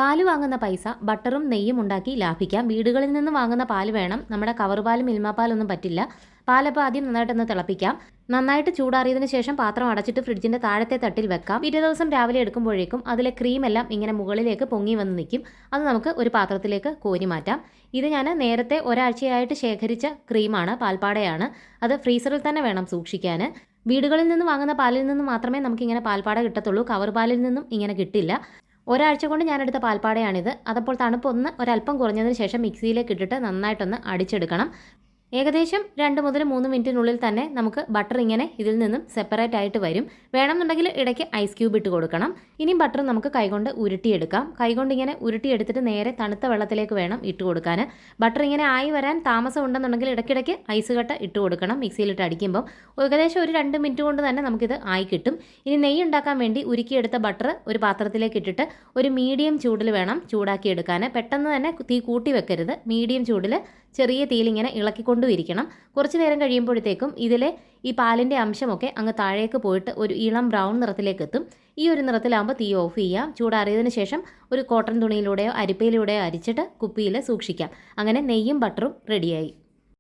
പാല് വാങ്ങുന്ന പൈസ ബട്ടറും നെയ്യും ഉണ്ടാക്കി ലാഭിക്കാം. വീടുകളിൽ നിന്ന് വാങ്ങുന്ന പാല് വേണം. നമ്മുടെ കവർ പാലും മിൽമ പാലൊന്നും പറ്റില്ല. പാലപ്പോൾ ആദ്യം നന്നായിട്ടൊന്ന് തിളപ്പിക്കാം. നന്നായിട്ട് ചൂടാറിയതിന് ശേഷം പാത്രം അടച്ചിട്ട് ഫ്രിഡ്ജിൻ്റെ താഴത്തെ തട്ടിൽ വെക്കാം. പിറ്റേ ദിവസം രാവിലെ എടുക്കുമ്പോഴേക്കും അതിലെ ക്രീമെല്ലാം ഇങ്ങനെ മുകളിലേക്ക് പൊങ്ങി വന്ന് നിൽക്കും. അത് നമുക്ക് ഒരു പാത്രത്തിലേക്ക് കോരി മാറ്റാം. ഇത് ഞാൻ നേരത്തെ ഒരാഴ്ചയായിട്ട് ശേഖരിച്ച ക്രീമാണ്, പാൽപ്പാടയാണ്. അത് ഫ്രീസറിൽ തന്നെ വേണം സൂക്ഷിക്കാൻ. വീടുകളിൽ നിന്ന് വാങ്ങുന്ന പാലിൽ നിന്ന് മാത്രമേ നമുക്കിങ്ങനെ പാൽപ്പാട കിട്ടത്തുള്ളൂ. കവർ പാലിൽ നിന്നും ഇങ്ങനെ കിട്ടില്ല. ഒരാഴ്ച കൊണ്ട് ഞാനെടുത്ത പാൽപ്പാടയാണിത്. അതപ്പോൾ തണുപ്പൊന്ന് ഒരല്പം കുറഞ്ഞതിന് ശേഷം മിക്സിയിലേക്ക് ഇട്ടിട്ട് നന്നായിട്ടൊന്ന് അടിച്ചെടുക്കണം. ഏകദേശം 2 മുതൽ 3 മിനിറ്റിനുള്ളിൽ തന്നെ നമുക്ക് ബട്ടർ ഇങ്ങനെ ഇതിൽ നിന്നും സെപ്പറേറ്റ് ആയിട്ട് വരും. വേണമെന്നുണ്ടെങ്കിൽ ഇടയ്ക്ക് ഐസ് ക്യൂബ് ഇട്ട് കൊടുക്കണം. ഇനിയും ബട്ടർ നമുക്ക് കൈകൊണ്ട് ഉരുട്ടിയെടുക്കാം. കൈകൊണ്ട് ഇങ്ങനെ ഉരുട്ടിയെടുത്തിട്ട് നേരെ തണുത്ത വെള്ളത്തിലേക്ക് വേണം ഇട്ട് കൊടുക്കാൻ. ബട്ടർ ഇങ്ങനെ ആയി വരാൻ താമസം ഉണ്ടെന്നുണ്ടെങ്കിൽ ഇടയ്ക്കിടയ്ക്ക് ഐസ് കട്ട ഇട്ട് കൊടുക്കണം. മിക്സിയിലിട്ട് അടിക്കുമ്പോൾ ഏകദേശം ഒരു 2 മിനിറ്റ് കൊണ്ട് തന്നെ നമുക്കിത് ആയി കിട്ടും. ഇനി നെയ്യ് ഉണ്ടാക്കാൻ വേണ്ടി ഉരുക്കിയെടുത്ത ബട്ടർ ഒരു പാത്രത്തിലേക്ക് ഇട്ടിട്ട് ഒരു മീഡിയം ചൂടിൽ വേണം ചൂടാക്കിയെടുക്കാൻ. പെട്ടെന്ന് തന്നെ തീ കൂട്ടി വെക്കരുത്. മീഡിയം ചൂടിൽ ചെറിയ തീയിൽ ഇങ്ങനെ ഇളക്കിക്കൊണ്ടുമിരിക്കണം. കുറച്ച് നേരം കഴിയുമ്പോഴത്തേക്കും ഇതിലെ ഈ പാലിൻ്റെ അംശമൊക്കെ അങ്ങ് താഴേക്ക് പോയിട്ട് ഒരു ഇളം ബ്രൗൺ നിറത്തിലേക്ക് എത്തും. ഈ ഒരു നിറത്തിലാകുമ്പോൾ തീ ഓഫ് ചെയ്യാം. ചൂടാറിയതിന് ശേഷം ഒരു കോട്ടൺ തുണിയിലൂടെയോ അരിപ്പയിലൂടെയോ അരിച്ചിട്ട് കുപ്പിയിൽ സൂക്ഷിക്കാം. അങ്ങനെ നെയ്യും ബട്ടറും റെഡിയായി.